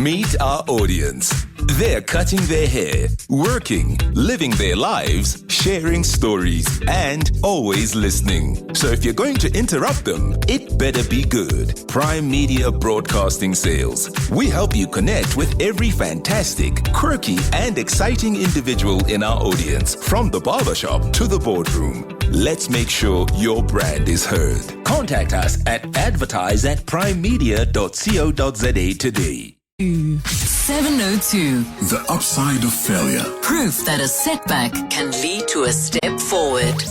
Meet our audience. They're cutting their hair, working, living their lives, sharing stories, and always listening. So if you're going to interrupt them, it better be good. Prime Media Broadcasting Sales. We help you connect with every fantastic, quirky, and exciting individual in our audience, from the barbershop to the boardroom. Let's make sure your brand is heard. Contact us at advertise@primemedia.co.za today. 702. The upside of failure. Proof that a setback can lead to a step forward.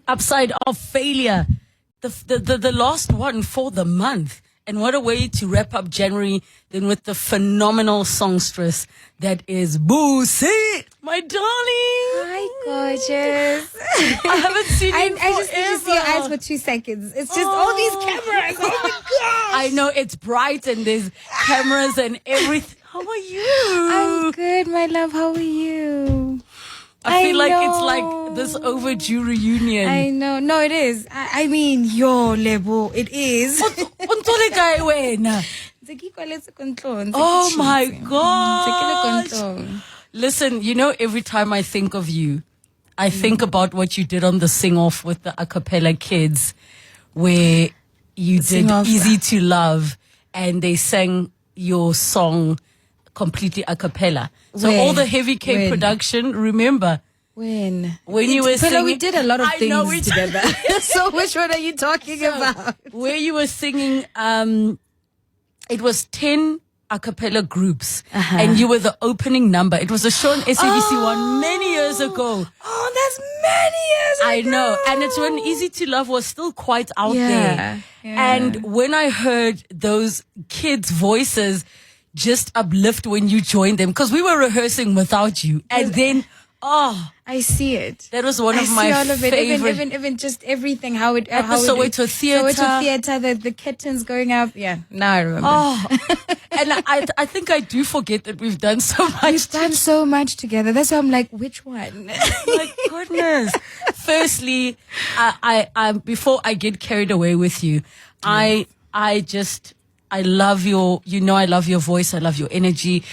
Upside of failure. The last one for the month. And what a way to wrap up January than with the phenomenal songstress that is Bucie, my darling. Hi, gorgeous. I haven't seen you I just need to see your eyes for 2 seconds. It's just all these cameras. Oh my gosh. I know, it's bright and there's cameras and everything. How are you? I'm good, my love. How are you? I feel like know. it's like this overdue reunion. I know. No, it is. I mean, yo, Lebo, it is. Oh my gosh. Listen, you know, every time I think of you, I think about what you did on the sing-off with the a cappella kids, where you did Easy to Love and they sang your song completely a cappella. So all the heavy K production, remember? When you were singing, we did a lot of things we together. So which one are you talking about? Where you were singing, it was 10 a cappella groups, and you were the opening number. It was a show on SABC One many years ago. Oh, that's many years ago. I know, and it's when Easy to Love was still quite out there. Yeah. And when I heard those kids' voices just uplift when you joined them, because we were rehearsing without you, and then I see it. That was one of my favorite. Even just everything, how it at the Soweto Theatre, the kittens going up. Yeah, now I remember. And I think I do forget that we've done so much. We've done so much together. That's why I'm like, which one? My goodness. Firstly, I before I get carried away with you, I love your, I love your voice. I love your energy.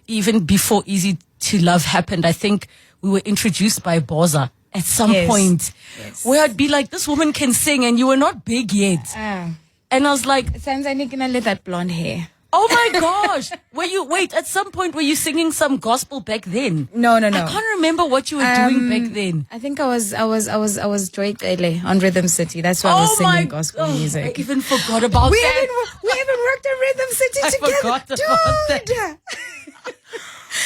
Even before Easy to Love happened, I think we were introduced by Boza at some point, where I'd be like, this woman can sing, and you were not big yet. And I was like, sometimes I need to let that blonde hair. Oh my gosh. At some point were you singing some gospel back then? No. I can't remember what you were doing back then. I think I was Joy Tele on Rhythm City. That's why I was singing gospel music. I even forgot about that. We haven't worked on Rhythm City together. Forgot about that.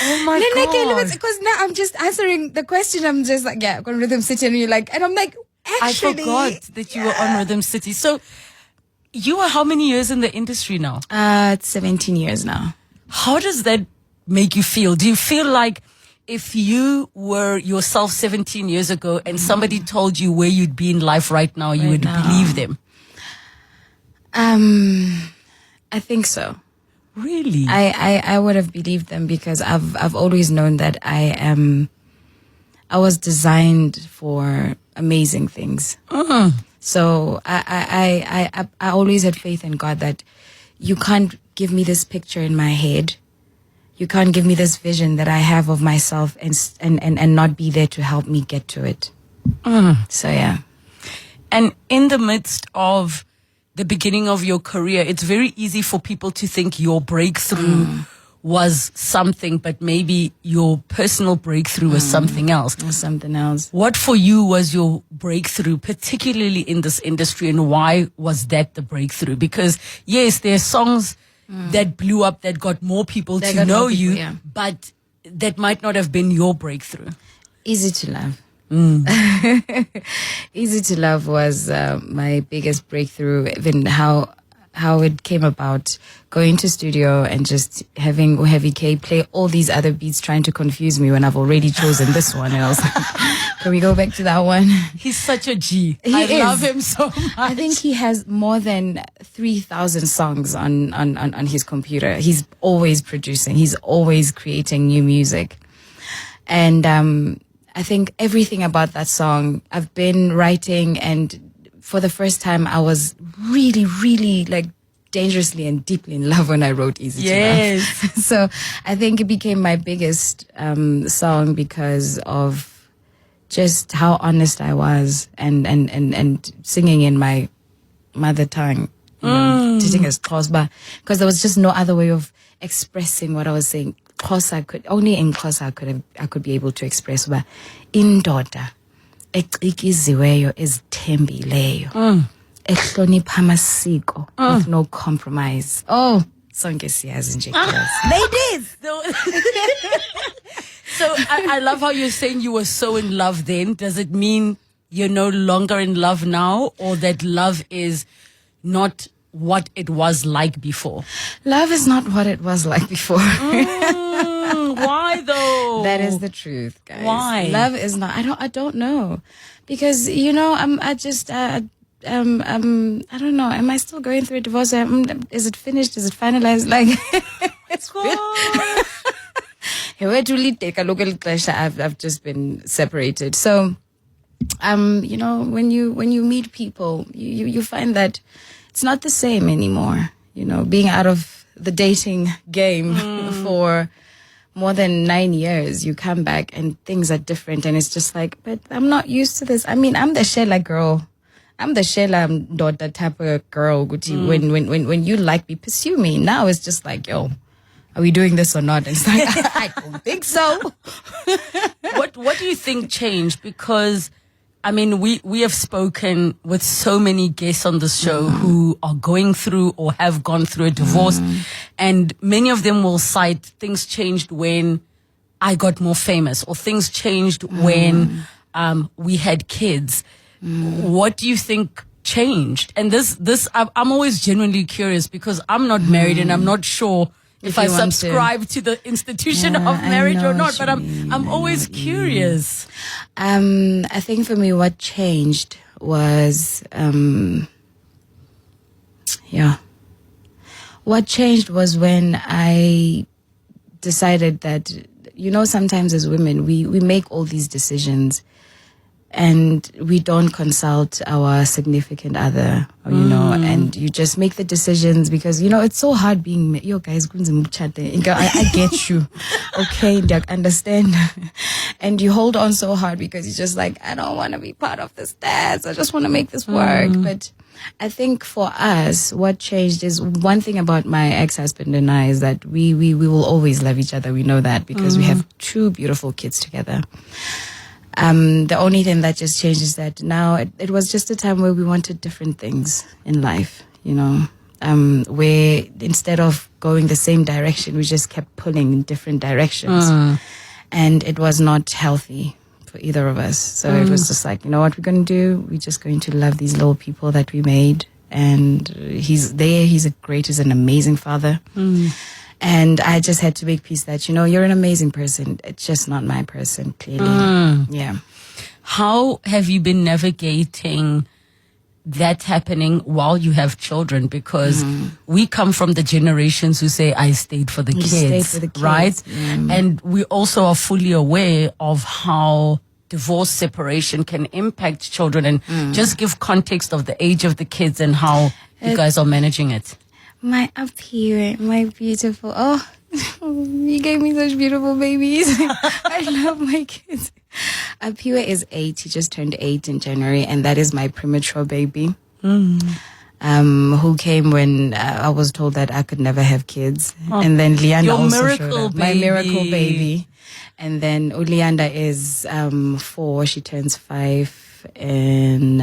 Oh my God. Because now I'm just answering the question. I'm just like, yeah, on Rhythm City, and you're like, and I'm like, actually, I forgot that you were on Rhythm City. So you are how many years in the industry now? It's 17 years now. How does that make you feel? Do you feel like if you were yourself 17 years ago and somebody told you where you'd be in life right now, you would believe them? I think so. Really? I would have believed them, because I've always known that I was designed for amazing things. So I always had faith in God that you can't give me this picture in my head. You can't give me this vision that I have of myself and not be there to help me get to it. So yeah. And in the midst of the beginning of your career, it's very easy for people to think your breakthrough was something, but maybe your personal breakthrough was something else. Something else. What for you was your breakthrough, particularly in this industry, and why was that the breakthrough? Because yes, there are songs that blew up, that got more people to know you, but that might not have been your breakthrough. Easy to Love. Easy to Love was my biggest breakthrough. Even how it came about, going to studio and just having Heavy K play all these other beats, trying to confuse me when I've already chosen this one. And I was like, can we go back to that one? He's such a G. I love him so much. I think he has more than 3,000 songs on his computer. He's always producing. He's always creating new music. And I think everything about that song I've been writing, and for the first time I was really, really like dangerously and deeply in love when I wrote Easy to Yes. Love. So I think it became my biggest song because of just how honest I was and singing in my mother tongue, you know, teaching as Xhosa, because there was just no other way of expressing what I was saying. Only in Xhosa I could be able to express uba indoda eqikiziweyo ezithembileyo ehlonipha amasiko with no compromise. Oh, sonke siyazi nje girls. Ladies. So I love how you're saying you were so in love then. Does it mean you're no longer in love now, or that love is not what it was like before? Love is not what it was like before. Why though? That is the truth, guys. Why? Love is not. I don't know, because you know I don't know. Am I still going through a divorce? Is it finished? Is it finalized? Like it's good. I've just been separated. So, you know, when you meet people, you find that it's not the same anymore. You know, being out of the dating game for more than 9 years, you come back and things are different, and it's just like, but I'm not used to this. I mean, I'm the Shela girl. I'm the Shela daughter type of girl. When you like me, pursue me. Now it's just like, yo, are we doing this or not? And it's like, I don't think so. What do you think changed? Because I mean, we have spoken with so many guests on this show who are going through or have gone through a divorce, and many of them will cite things changed when I got more famous, or things changed when we had kids. What do you think changed? And this I'm always genuinely curious, because I'm not married and I'm not sure if I subscribe to the institution of marriage or not, but I'm always curious. I think for me, what changed was, what changed was when I decided that, you know, sometimes as women, we make all these decisions and we don't consult our significant other, or, you know, and you just make the decisions because, you know, it's so hard being, yo guys, I get you. Okay, I understand. And you hold on so hard because you're just like, I don't want to be part of this dance. I just want to make this work. But I think for us, what changed is, one thing about my ex-husband and I is that we will always love each other. We know that because we have 2 beautiful kids together. The only thing that just changed is that now it was just a time where we wanted different things in life, you know, where instead of going the same direction, we just kept pulling in different directions. And it was not healthy for either of us. So it was just like, you know what we're going to do? We're just going to love these little people that we made. And he's an amazing father. And I just had to make peace that, you know, you're an amazing person. It's just not my person, clearly. Yeah. How have you been navigating that happening while you have children? Because we come from the generations who say, I stayed for the kids, right? And we also are fully aware of how divorce, separation can impact children, and just give context of the age of the kids and how you guys are managing it. My Apiwe, my beautiful, you gave me such beautiful babies. I love my kids. Apiwe is 8. He just turned 8 in January, and that is my premature baby. Who came when I was told that I could never have kids. And then Lianda also showed up. My miracle baby. And then Ulianda is 4. She turns 5 in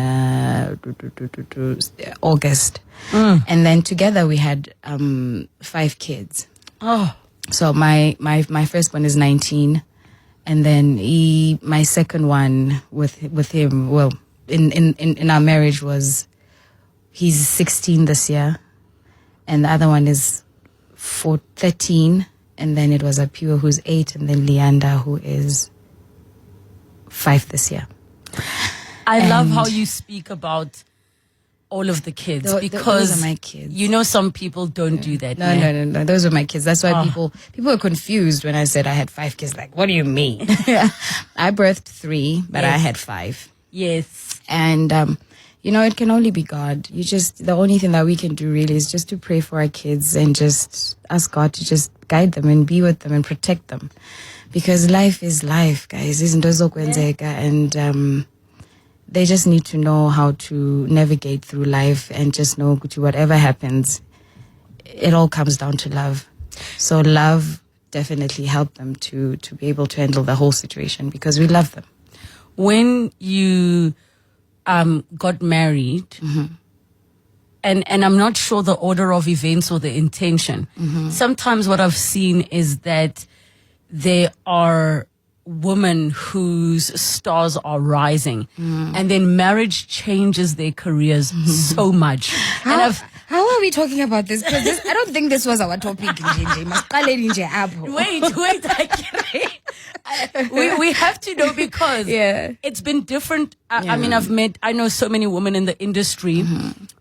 August. And then together we had 5 kids. So my first one is 19, and then my second one with him, well, in our marriage, was he's 16 this year, and the other one is 13, and then it was Apiwa who's 8, and then Leanda who is 5 this year. I love how you speak about all of the kids, because those are my kids. You know, some people don't do that. No. Those are my kids. That's why people were confused when I said I had 5 kids. Like, what do you mean? I birthed 3, but I had 5. Yes. And, it can only be God. The only thing that we can do really is just to pray for our kids and just ask God to just guide them and be with them and protect them. Because life is life, guys. And they just need to know how to navigate through life and just know to whatever happens, it all comes down to love. So love definitely helped them to be able to handle the whole situation because we love them. When you got married, and I'm not sure the order of events or the intention. Sometimes what I've seen is that there are women whose stars are rising, and then marriage changes their careers so much. How are we talking about this? Because I don't think this was our topic. we have to know because it's been different. I mean, I know so many women in the industry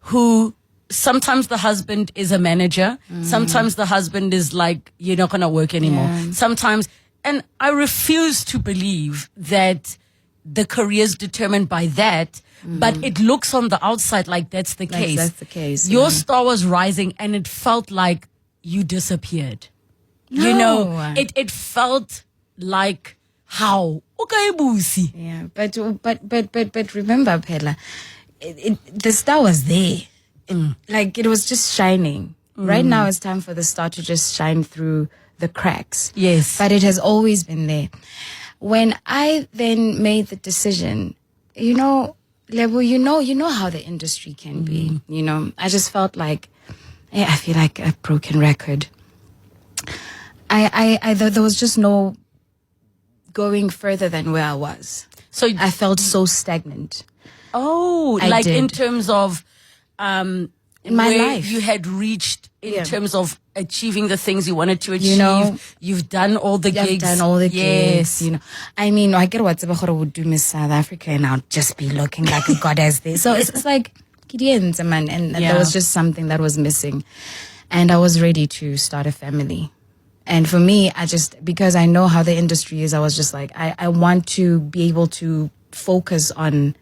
who sometimes the husband is a manager. Sometimes the husband is like, you're not going to work anymore. Sometimes, and I refuse to believe that the career is determined by that, but it looks on the outside like that's the case. That's the case. Your star was rising and it felt like you disappeared. No. You know, it felt like how? Okay, Bucie. Yeah, but remember, Pella, the star was there. Like it was just shining. Right now it's time for the star to just shine through the cracks. Yes. But it has always been there. When I then made the decision, Lebo, you know how the industry can be. I just felt like, I feel like a broken record. There was just no going further than where I was. So I felt so stagnant. Oh, I did. In terms of in my where life you had reached in terms of achieving the things you wanted to achieve. You've done all the gigs. I've done all the yes. gigs. I mean, I get what Sebachoro would do Miss South Africa and I'll just be looking like a goddess there. So it's like Gideon's man, and there was just something that was missing. And I was ready to start a family. And for me, because I know how the industry is, I was just like, I want to be able to focus on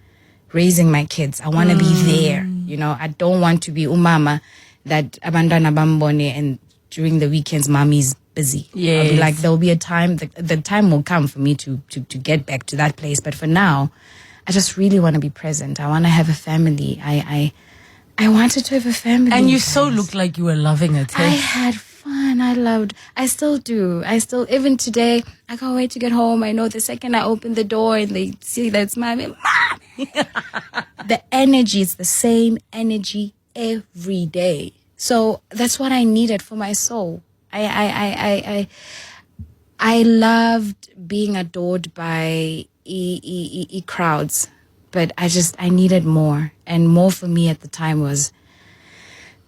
raising my kids. I want to be there. I don't want to be umama that abandana bambone and during the weekends mommy's busy. Yes. I'll be like, there'll be a time, the time will come for me to get back to that place. But for now, I just really want to be present. I want to have a family. I wanted to have a family. And you so looked like you were loving it. I had fun. I still do. Even today, I can't wait to get home. I know the second I open the door and they see that it's Mom. The energy is the same energy every day. So that's what I needed for my soul. I loved being adored by crowds, but I needed more. And more for me at the time was,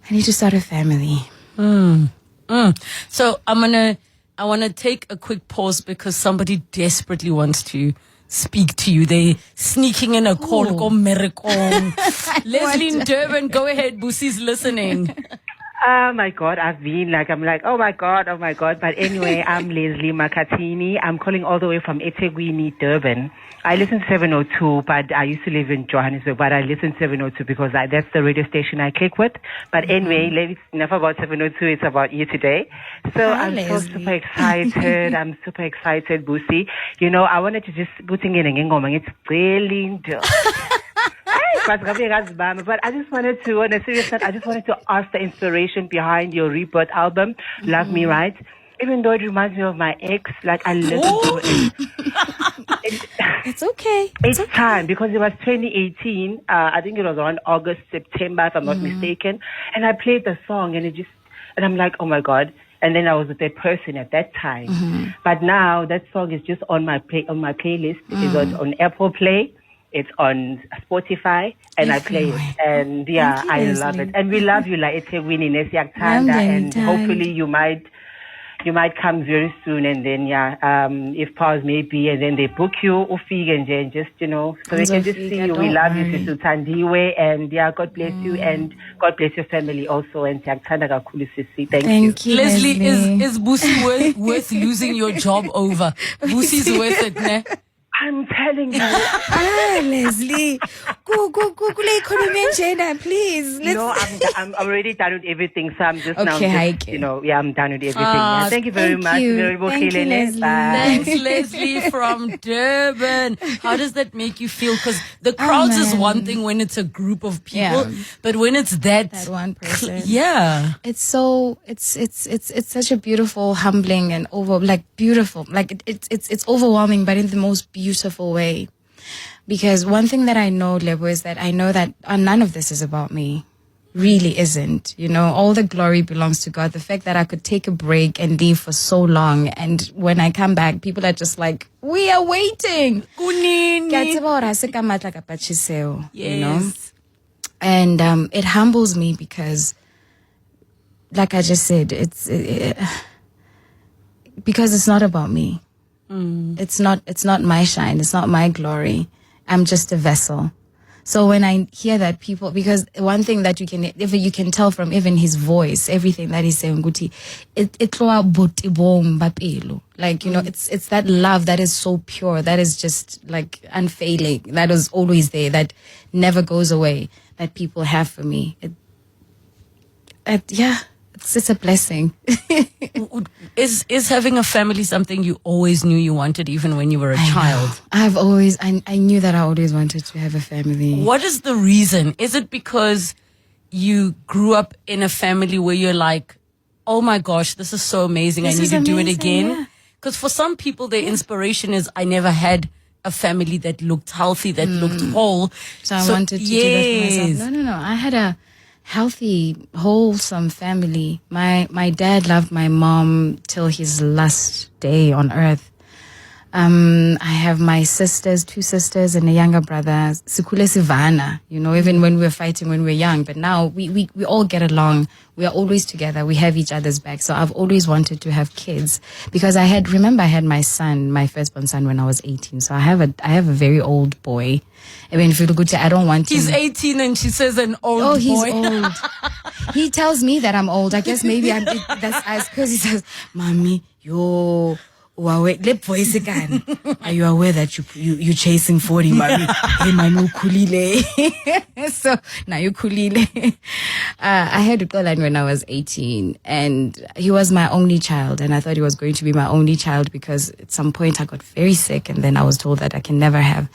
I need to start a family. So I want to take a quick pause because somebody desperately wants to speak to you. They sneaking in a call. Leslie in Durban, go ahead. Bucie's listening. Oh my God, I'm like, oh my God. But anyway, I'm Leslie Makatini. I'm calling all the way from eThekwini, Durban. I listen to 702, but I used to live in Johannesburg, but I listen to 702 because that's the radio station I click with. But anyway, it's never about 702, it's about you today. So Hi, I'm Leslie. so super excited. I'm super excited, Bucie. I wanted to just put in it's brilliant. But I just wanted to, on a serious note, I just wanted to ask the inspiration behind your Rebirth album, Love Me Right. Even though it reminds me of my ex, like I listened to it. It's okay. It's time because it was 2018. I think it was around August, September, if I'm not mistaken. And I played the song and and I'm like, oh my God. And then I was with that person at that time. But now that song is just on my playlist. It's on Apple Play. It's on Spotify, and I play it. And yeah, you, I Leslie. love it. And we love you, like it's a winning and hopefully you might come very soon. And then if powers may be, and then they book you ufike and just so they can just see you. We love you, Sister Tandiwe, and God bless you, and God bless your family also. And siyakuthanda kakhulu sisi. Thank you. Leslie, is Bucie worth losing your job over? Bucie's worth it, ne? I'm telling you. Leslie. please. No, I'm already done with everything, so I'm just now, Okay, just, I'm done with everything. Yeah. Thank you very much. Thank you, Leslie. Bye. Thanks, Leslie from Durban. How does that make you feel? Because the crowds is one thing when it's a group of people, but when it's that one person, it's such a beautiful, humbling, and beautiful. Like it's overwhelming, but in the most beautiful way. Because one thing that I know, Lebo, is that I know that none of this is about me. Really isn't. All the glory belongs to God. The fact that I could take a break and leave for so long, and when I come back, people are just like, we are waiting. Yes. And it humbles me because, like I just said, because it's not about me. It's not my shine. It's not my glory. I'm just a vessel. So when I hear that people, because one thing that you can tell from even his voice, everything that he's saying, it's that love that is so pure, that is just like unfailing, that is always there, that never goes away, that people have for me. It's a blessing. Is having a family something you always knew you wanted, even when you were a child? I knew that I always wanted to have a family. What is the reason? Is it because you grew up in a family where you're like, oh my gosh, this is so amazing, I need to do it again? Because for some people, their inspiration is, I never had a family that looked healthy, that looked whole. So I wanted to do that for myself. No. I had a healthy, wholesome family. My dad loved my mom till his last day on earth. I have my sisters, 2 sisters and a younger brother. Sikule Sivana, even when we were fighting when we were young. But now we all get along. We are always together. We have each other's back. So I've always wanted to have kids because I had my son, my firstborn son, when I was 18. So I have a very old boy. I mean, I don't want him. He's 18 and she says an old boy. Oh, he's old. He tells me that I'm old. I guess maybe that's because he says, "Mommy, yo." Lip voice again. Are you aware that you're chasing 40, mommy? Hey, manu kulile. So now you kulile. I had Utolan when I was 18, and he was my only child, and I thought he was going to be my only child because at some point I got very sick, and then I was told that I can never have.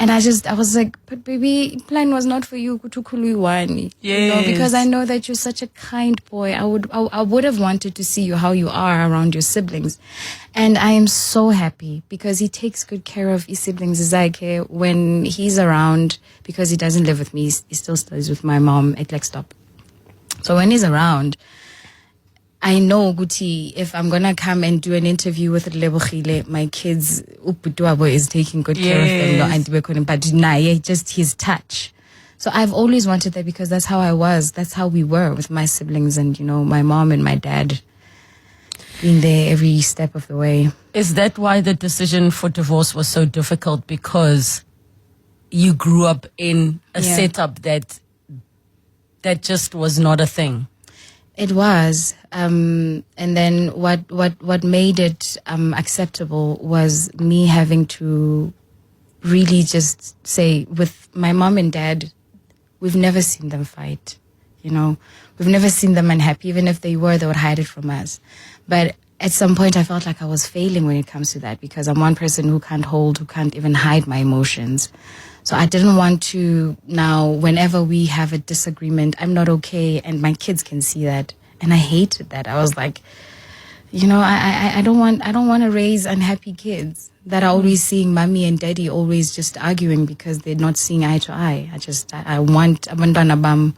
And I was like, but baby, plan was not for you, kutukuluiwani. Yes. Because I know that you're such a kind boy. I would have wanted to see you how you are around your siblings. And I am so happy because he takes good care of his siblings. Zake, when he's around, because he doesn't live with me, he still stays with my mom at Lexstop. So when he's around, I know Guti, if I'm gonna come and do an interview with Lebohile, my kids, Uputuabo is taking good care of them. But just his touch. So I've always wanted that because that's how I was. That's how we were with my siblings and, my mom and my dad being there every step of the way. Is that why the decision for divorce was so difficult? Because you grew up in a setup that just was not a thing? It was. And then what made it acceptable was me having to really just say, with my mom and dad, we've never seen them fight. We've never seen them unhappy. Even if they would hide it from us. But at some point I felt like I was failing when it comes to that because I'm one person who can't even hide my emotions. So I didn't want to now, whenever we have a disagreement, I'm not okay, and my kids can see that. And I hated that. I was like, I don't want to raise unhappy kids that are always seeing mommy and daddy always just arguing because they're not seeing eye to eye. I want abantwana bam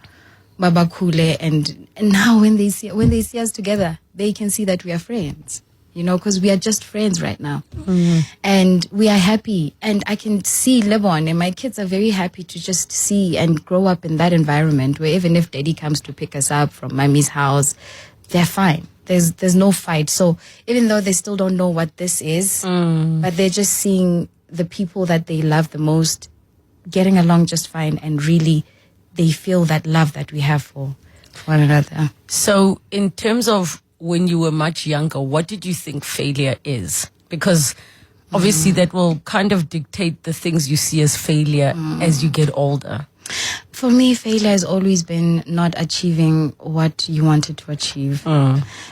baba kule, and now when they see us together, they can see that we are friends. Because we are just friends right now. And we are happy. And I can see Lebon, and my kids are very happy to just see and grow up in that environment where even if daddy comes to pick us up from mommy's house, they're fine. There's no fight. So even though they still don't know what this is, but they're just seeing the people that they love the most getting along just fine, and really they feel that love that we have for one another. So in terms of when you were much younger, what did you think failure is? Because obviously that will kind of dictate the things you see as failure as you get older. For me, failure has always been not achieving what you wanted to achieve.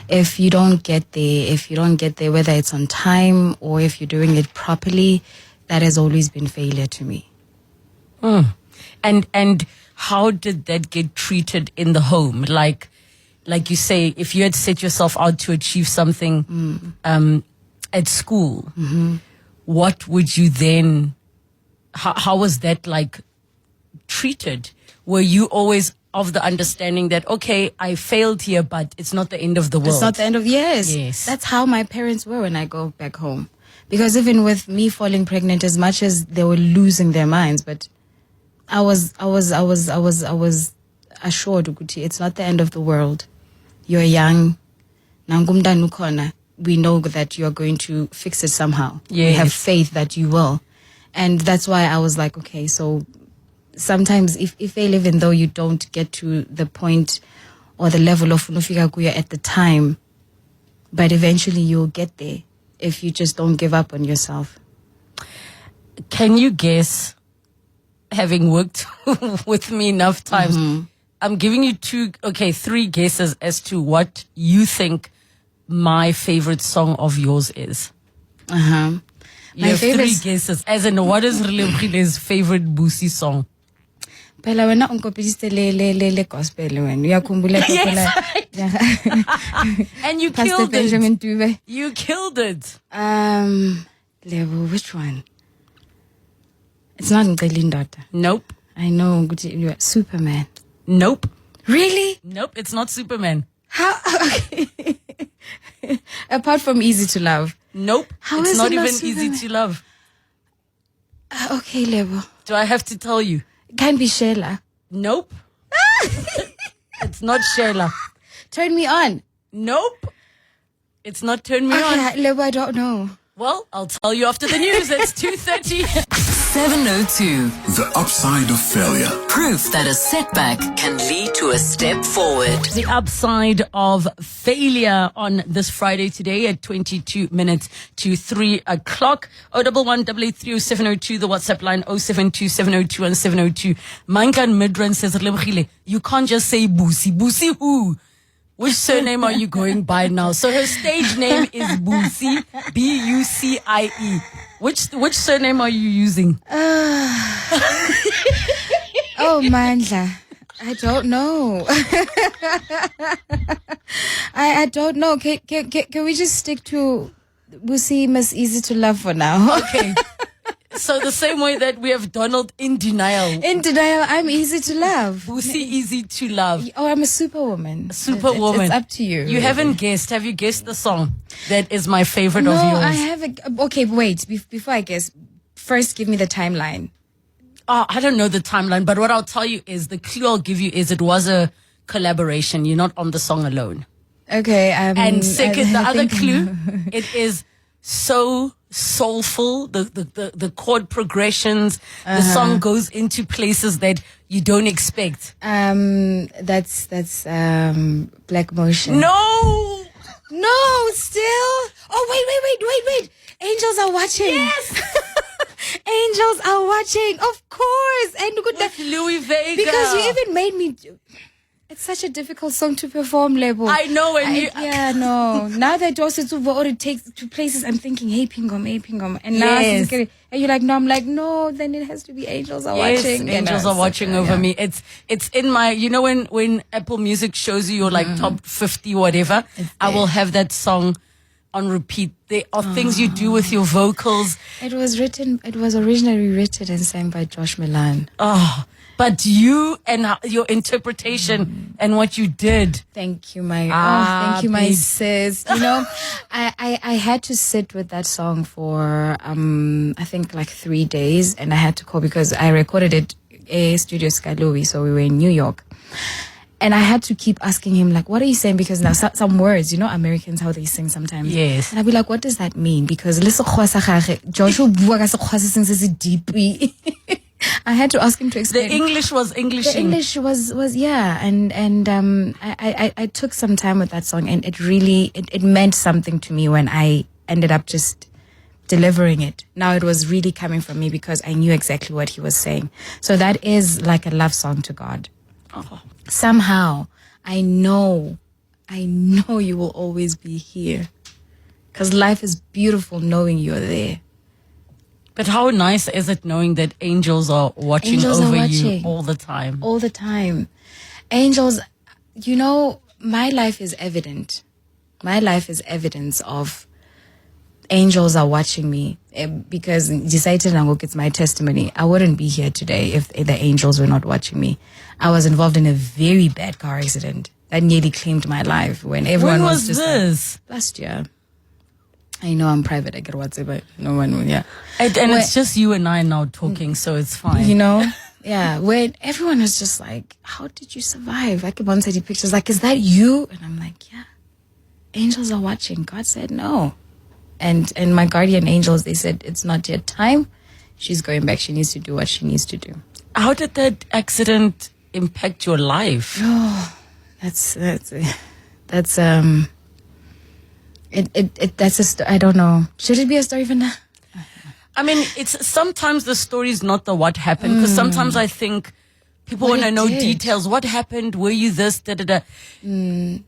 If you don't get there, whether it's on time or if you're doing it properly, that has always been failure to me. And how did that get treated in the home? Like you say, if you had set yourself out to achieve something at school, what would you then? How was that like treated? Were you always of the understanding that, okay, I failed here, but it's not the end of the world? It's not the end of, yes. That's how my parents were when I go back home. Because even with me falling pregnant, as much as they were losing their minds, but I was assured, Guti, it's not the end of the world. You're young. Nangumda nukona. We know that you're going to fix it somehow. We have faith that you will. And that's why I was like, okay, so sometimes if even though you don't get to the point or the level of Nufika Kuya at the time, but eventually you'll get there if you just don't give up on yourself. Can you guess, having worked with me enough times, I'm giving you three guesses as to what you think my favorite song of yours is. You have three guesses. As in, what is Rele's favorite Bucie song? Phela wena unkophisiste le gospel wena uyakhumbula and you Pastor killed Benjamin it. Dube. You killed it. Level, which one? It's not Ngelindata. Nope. I know, you are Superman. Nope. Really? Nope, it's not Superman. How? Okay. Apart from Easy to Love. Nope. How it's is not it not even easy Superman? to love. Okay, Level. Do I have to tell you? Can be Sheila. Nope. It's not Sheila. Turn Me On. Nope. It's not Turn Me On. Okay, Level, I don't know. Well, I'll tell you after the news. It's 2:30. 702. The upside of failure. Proof that a setback can lead to a step forward. The upside of failure on this Friday today at 22 minutes to 3 o'clock. 011-883-0702, the WhatsApp line 072-702-1702. Mankan Midran says, you can't just say Bucie. Bucie who? Which surname are you going by now? So her stage name is Bucie, Bucie. Which surname are you using? Oh, Mandla. I don't know. I don't know. Can we just stick to Bucie Miss Easy to Love for now? Okay. So the same way that we have Donald in denial. In denial, I'm easy to love. Bucie easy to love. Oh, I'm a superwoman. Superwoman. It's up to you. You haven't guessed. Have you guessed the song that is my favorite of yours? No, I haven't. Okay, wait. Before I guess, first give me the timeline. Oh, I don't know the timeline, but what I'll tell you is, the clue I'll give you is it was a collaboration. You're not on the song alone. Okay. And second, the other think- clue, it is so soulful. The chord progressions, the song goes into places that you don't expect. That's Black Motion. No, Still. Oh, wait. Angels are watching. yes, Angels are watching. Of course. And good with Louis Vega. because you even made me. It's such a difficult song to perform, Lebo. I know, and no. Now that also to what it takes to places, I'm thinking, hey Pingom. And now Yes. and you're like, no, I'm like, no, then it has to be Angels are Yes, watching. angels are watching over me. It's in my, when Apple Music shows you your like top 50 whatever, I will have that song on repeat. There are things you do with your vocals. It was originally written and sang by Josh Milan. Oh, but you and your interpretation and what you did. Thank you, my babe. sis. You know, I had to sit with that song for I think like 3 days, and I had to call because I recorded it at Studio Sky Louis, so we were in New York. And I had to keep asking him, like, what are you saying? Because now some words, Americans, how they sing sometimes. Yes. And I'd be like, what does that mean? Because Joshua deeply. I had to ask him to explain. The English was Englishing. The English was yeah, and I took some time with that song, and it really it meant something to me when I ended up just delivering it. Now it was really coming from me because I knew exactly what he was saying. So that is like a love song to God. Oh. Somehow, I know you will always be here. Because life is beautiful knowing you're there. But how nice is it knowing that angels are watching Angels are over watching. you all the time? All the time. Angels, you know, my life is evident. My life is evidence of angels are watching me. Because it's my testimony. I wouldn't be here today if the angels were not watching me. I was involved in a very bad car accident that nearly claimed my life when everyone When was just this? last year. I know I'm private. I get WhatsApp, but no one will. Yeah, And it's just you and I now talking, so it's fine. you know. Yeah, when everyone was just like, "How did you survive?" I kept on sending pictures, like, "Is that you?" And I'm like, "Yeah." Angels are watching. God said no, and my guardian angels, they said it's not yet time. She's going back. She needs to do what she needs to do. How did that accident impact your life? That's I don't know. Should it be a story, Vanda? I mean, it's sometimes the story is not the what happened, because sometimes I think people What want to it know did. details. What happened? Were you this? Da, da, da.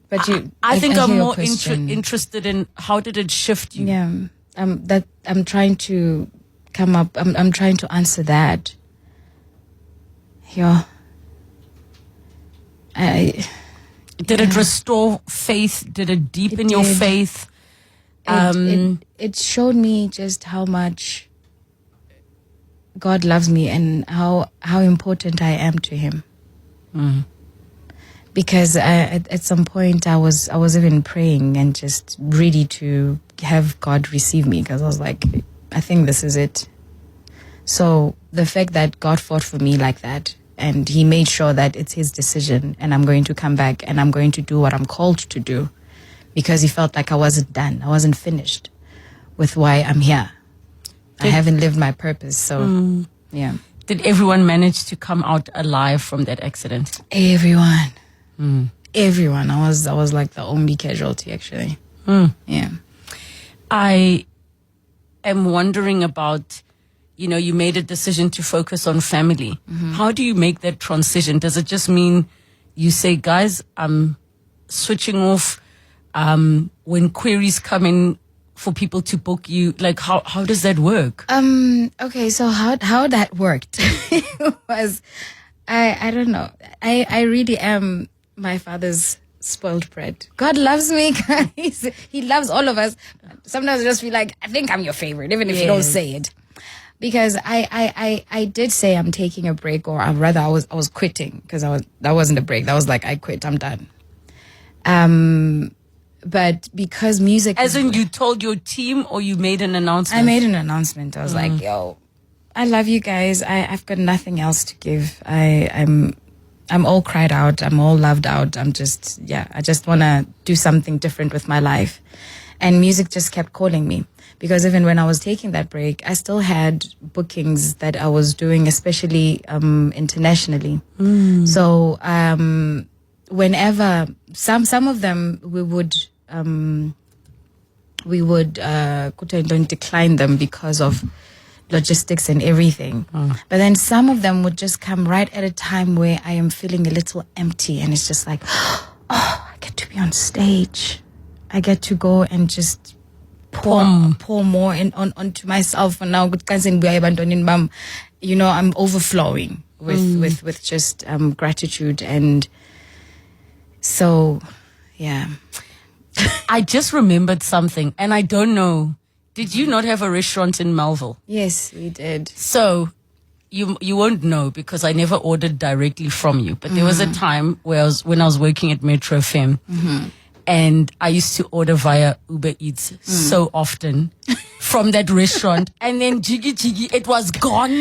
But I think hear I'm your more question. interested in how did it shift you? Yeah, that I'm trying to come up. I'm trying to answer that. Yeah. Did it restore faith? Did it deepen It your did. faith? It showed me just how much God loves me and how important I am to Him. Because at some point I was even praying and just ready to have God receive me, because I was like, I think this is it. So the fact that God fought for me like that, and He made sure that it's His decision and I'm going to come back and I'm going to do what I'm called to do, because He felt like I wasn't done. I wasn't finished with why I'm here. I haven't lived my purpose. So, yeah. Did everyone manage to come out alive from that accident? Everyone. Everyone. I was like the only casualty, actually. Yeah. I am wondering about, you made a decision to focus on family. How do you make that transition? Does it just mean you say, guys, I'm switching off when queries come in for people to book you? Like, how does that work? Okay, so how that worked was, I don't know. I really am my father's spoiled brat. God loves me, guys. He loves all of us. Sometimes I just feel like, I think I'm your favorite, even if you don't say it. Because I did say I'm taking a break, or rather I was quitting, because that wasn't a break. That was like, I quit, I'm done. But because music, As in, you told your team, or you made an announcement? I made an announcement. I was like, yo, I love you guys. I've got nothing else to give. I'm all cried out. I'm all loved out. I just want to do something different with my life. And music just kept calling me, because even when I was taking that break, I still had bookings that I was doing, especially internationally. So whenever some of them we would don't decline them because of logistics and everything. But then some of them would just come right at a time where I am feeling a little empty, and it's just like, oh, I get to be on stage. I get to go and just pour more onto myself. And now, I'm overflowing with just gratitude. And so, yeah. I just remembered something, and I don't know. Did you not have a restaurant in Melville? Yes, we did. So you won't know, because I never ordered directly from you. But there was a time when I was working at Metro FM, and I used to order via Uber Eats so often from that restaurant. And then Jiggy, it was gone.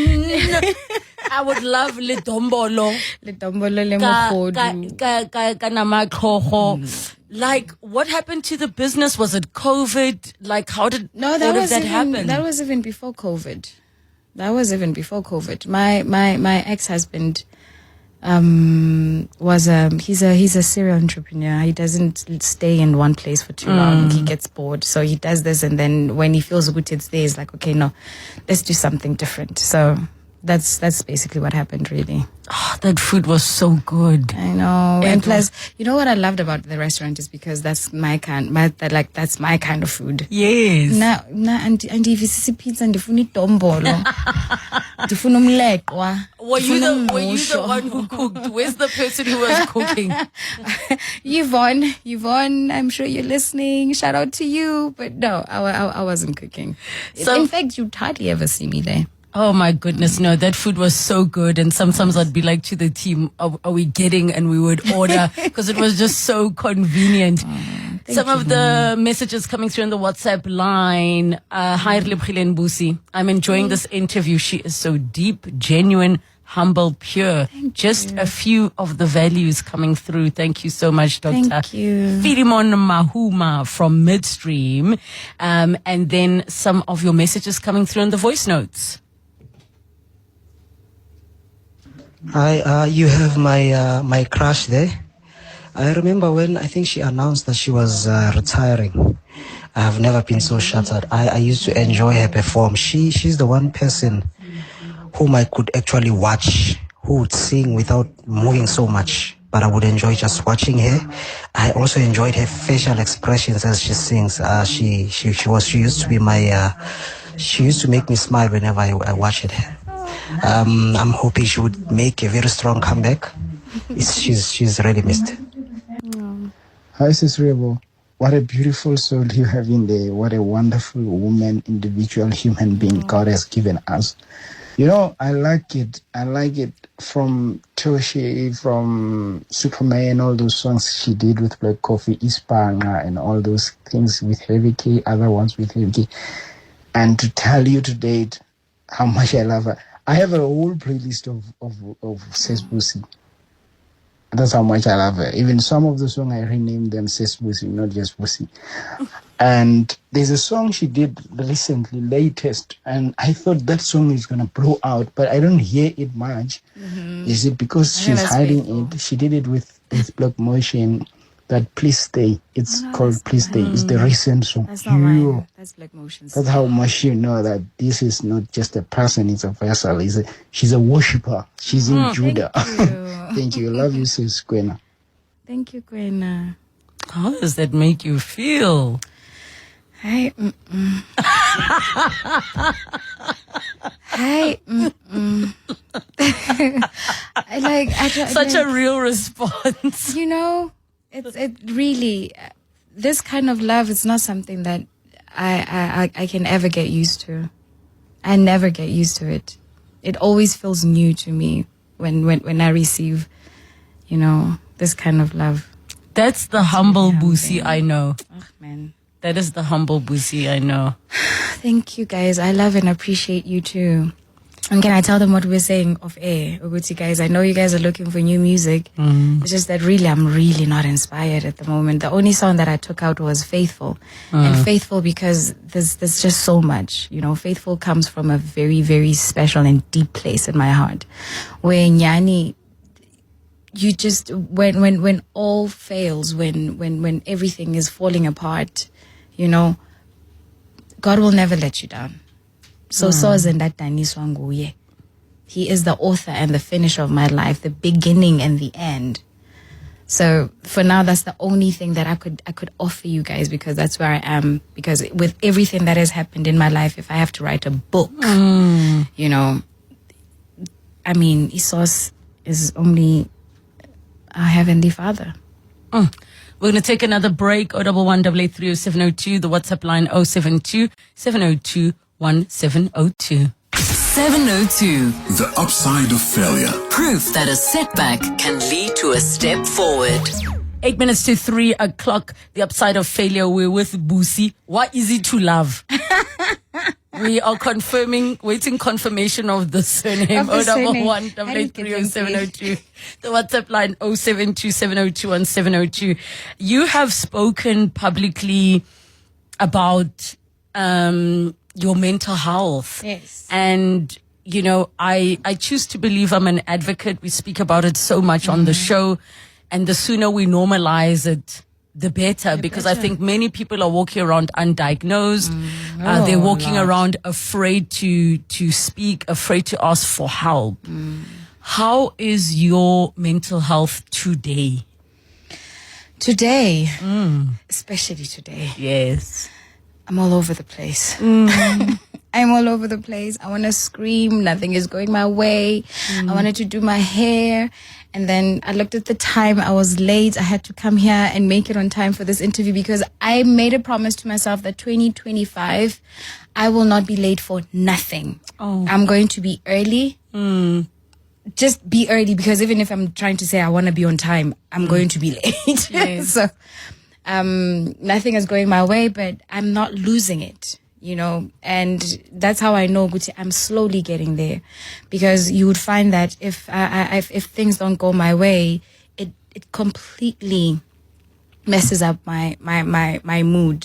I would love le dombolo. Like, what happened to the business? Was it COVID? Like, how did all of that happen? That was even before COVID. My ex-husband, he's a serial entrepreneur. He doesn't stay in one place for too long. He gets bored, so he does this, and then when he feels good, it's there. He's like, okay, no, let's do something different. So that's basically what happened, really. Oh, that food was so good. I know. And plus, you know what I loved about the restaurant is because that's my kind, that's my kind of food. Yes. And if it's pizza and ndifuna idombolo. Ndifuna umleqwa. Were you the one who cooked? Where's the person who was cooking? Yvonne, I'm sure you're listening. Shout out to you. But no, I wasn't cooking. So, in fact, you'd hardly ever see me there. Oh my goodness, no, that food was so good. And sometimes I'd be like to the team, are we getting? And we would order because it was just so convenient. Some of the messages coming through on the WhatsApp line. Hi, Bucie. I'm enjoying this interview. She is so deep, genuine, humble, pure. Just a few of the values coming through. Thank you so much, Dr. Thank you. Filimon Mahuma from Midstream. And then some of your messages coming through in the voice notes. Hi, you have my crush there. I remember when I think she announced that she was retiring. I have never been so shattered. I used to enjoy her perform. She's the one person whom I could actually watch, who would sing without moving so much. But I would enjoy just watching her. I also enjoyed her facial expressions as she sings. She used to be she used to make me smile whenever I watched her. I'm hoping she would make a very strong comeback. She's really missed. Hi, Sis Rebo. What a beautiful soul you have in there. What a wonderful woman, individual, human being God has given us. You know, I like it. I like it from Toshi, from Superman, all those songs she did with Black Coffee, Ispanga, and all those things with Heavy K, other ones with Heavy K. And to tell you to date how much I love her. I have a whole playlist of Ses Bucie. That's how much I love her. Even some of the songs I renamed them Ses Bucie, not just Bucie. And there's a song she did recently, latest, and I thought that song is gonna blow out, but I don't hear it much. Is it because she's hiding it? She did it with Black Motion. That Please Stay. It's called Please Stay. It's the recent song. That's not mine. That's Black Motion. That's how much you know that this is not just a person, it's a vessel. She's a worshiper. She's in Judah. Thank you. Thank you. Love you, Sis Kwena. Thank you, Kwena. How does that make you feel? Hi. Hi. Such a real response. You know, it really, this kind of love is not something that I can ever get used to. I never get used to it. It always feels new to me when I receive, you know, this kind of love. That's the humble Bucie I know. Oh, man. That is the humble Bucie I know. Thank you, guys. I love and appreciate you too. And can I tell them what we're saying off air? Uguti, guys, I know you guys are looking for new music. It's just that really, I'm really not inspired at the moment. The only song that I took out was Faithful. And Faithful because there's just so much. You know, Faithful comes from a very, very special and deep place in my heart. Where Nyani, you just, when all fails, when everything is falling apart, you know, God will never let you down. So Zendatani. He is the author and the finisher of my life, the beginning and the end. So for now, that's the only thing that I could offer you guys, because that's where I am. Because with everything that has happened in my life, if I have to write a book, you know, I mean, Isos is only our Heavenly Father. We're going to take another break. 011-883-0702. The WhatsApp line 072-702-1702. 702. The upside of failure. Proof that a setback can lead to a step forward. 8 minutes to 3 o'clock. The upside of failure. We're with Bucie. What is it to love? We are waiting confirmation of the surname. 011-883-0702. The WhatsApp line 072-702-1702. You have spoken publicly about your mental health. Yes. And you know, I choose to believe I'm an advocate. We speak about it so much on the show, and the sooner we normalize it, the better, because I think many people are walking around undiagnosed. They're walking around afraid to speak, afraid to ask for help. How is your mental health today? Today, especially today. Yes. I'm all over the place. I'm all over the place. I want to scream. Nothing is going my way. I wanted to do my hair. And then I looked at the time. I was late. I had to come here and make it on time for this interview because I made a promise to myself that 2025, I will not be late for nothing. I'm going to be early. Just be early, because even if I'm trying to say I want to be on time, I'm going to be late. Yes. So nothing is going my way, but I'm not losing it, you know. And that's how I know, Guti, I'm slowly getting there, because you would find that if things don't go my way, it completely messes up my mood.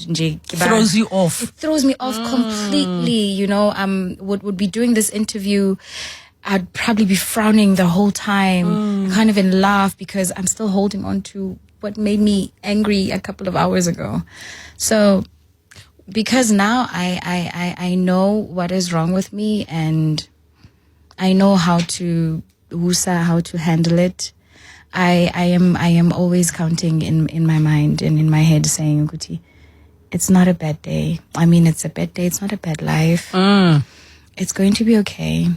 Throws you off. It throws me off completely, you know. Would be doing this interview, I'd probably be frowning the whole time, can't even laugh, because I'm still holding on to what made me angry a couple of hours ago. So because now I know what is wrong with me, and I know how to handle it. I am always counting in my mind and in my head, saying, Guti, it's not a bad day. I mean, it's a bad day. It's not a bad life. It's going to be okay.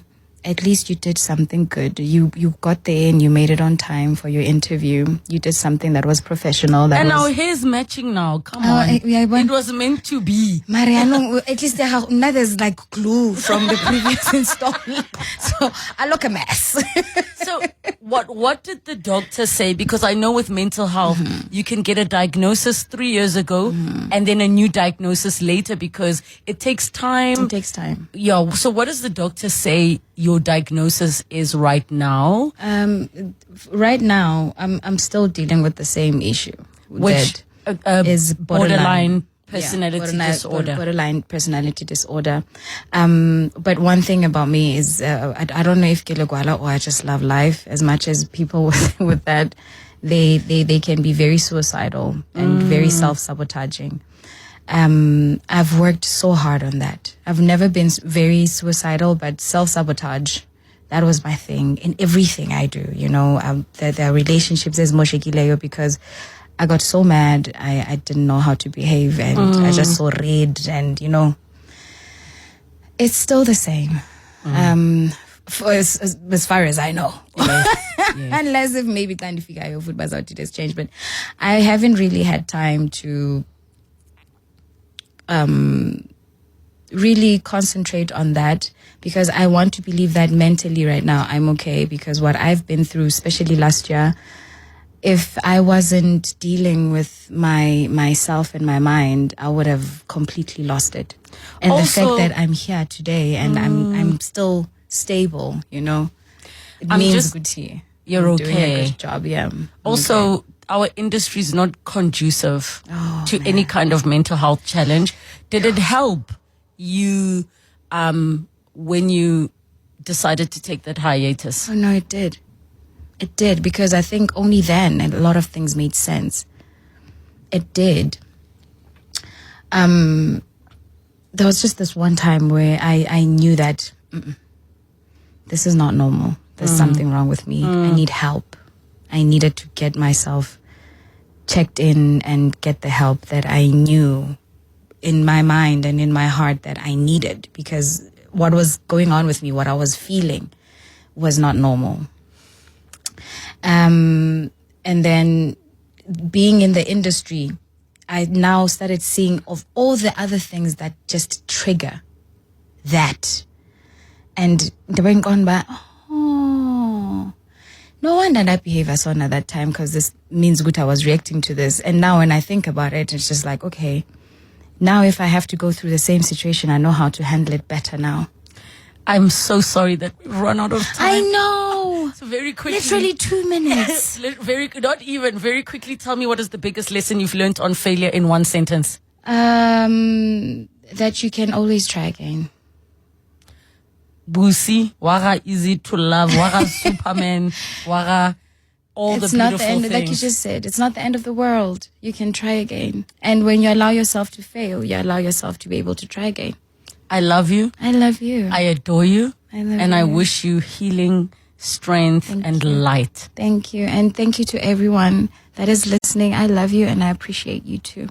At least you did something good. You got there and you made it on time for your interview. You did something that was professional. And our hair's matching now. Come on. It was meant to be. Mariano, at least there's like glue from the previous installment. So I look a mess. So what did the doctor say? Because I know with mental health, you can get a diagnosis 3 years ago and then a new diagnosis later, because it takes time. It takes time. Yeah. So what does the doctor say your diagnosis is right now? Right now, I'm still dealing with the same issue, which is borderline personality disorder. Borderline personality disorder. But one thing about me is I don't know if Kilegwala or I just love life as much as people with that. They can be very suicidal and very self-sabotaging. I've worked so hard on that. I've never been very suicidal, but self-sabotage, that was my thing in everything I do. You know, the relationships is moshekileo, because I got so mad. I didn't know how to behave, and I just saw red, and you know, it's still the same. For as far as I know. Yes. Unless if maybe trying to figure out your food out it has changed, but I haven't really had time to really concentrate on that, because I want to believe that mentally right now I'm okay, because what I've been through, especially last year, if I wasn't dealing with myself and my mind, I would have completely lost it. And also, the fact that I'm here today and I'm still stable, you know, it means good to you. You're okay. Doing a good job, yeah. Also, our industry is not conducive to any kind of mental health challenge. Did it help you when you decided to take that hiatus? Oh, no, it did. It did, because I think only then a lot of things made sense. It did. There was just this one time where I knew that this is not normal. There's something wrong with me. I need help. I needed to get myself checked in and get the help that I knew in my mind and in my heart that I needed, because what was going on with me, what I was feeling, was not normal. And then being in the industry, I now started seeing of all the other things that just trigger that. And they went on by, oh, no wonder that behavior saw at that time, because this means good I was reacting to this. And now when I think about it, it's just like, okay, now if I have to go through the same situation, I know how to handle it better now. I'm so sorry that we've run out of time. I know. So very quickly. Literally 2 minutes. Very quickly, tell me, what is the biggest lesson you've learned on failure in one sentence? That you can always try again. Bucie, waga easy to love, waga Superman, waga all It's the not beautiful the end, things. like you just said, it's not the end of the world. You can try again. And when you allow yourself to fail, you allow yourself to be able to try again. I love you. I love you. I adore you. I love and you. I wish you healing, strength, Thank and you. light. Thank you. And thank you to everyone that is listening. I love you and I appreciate you too.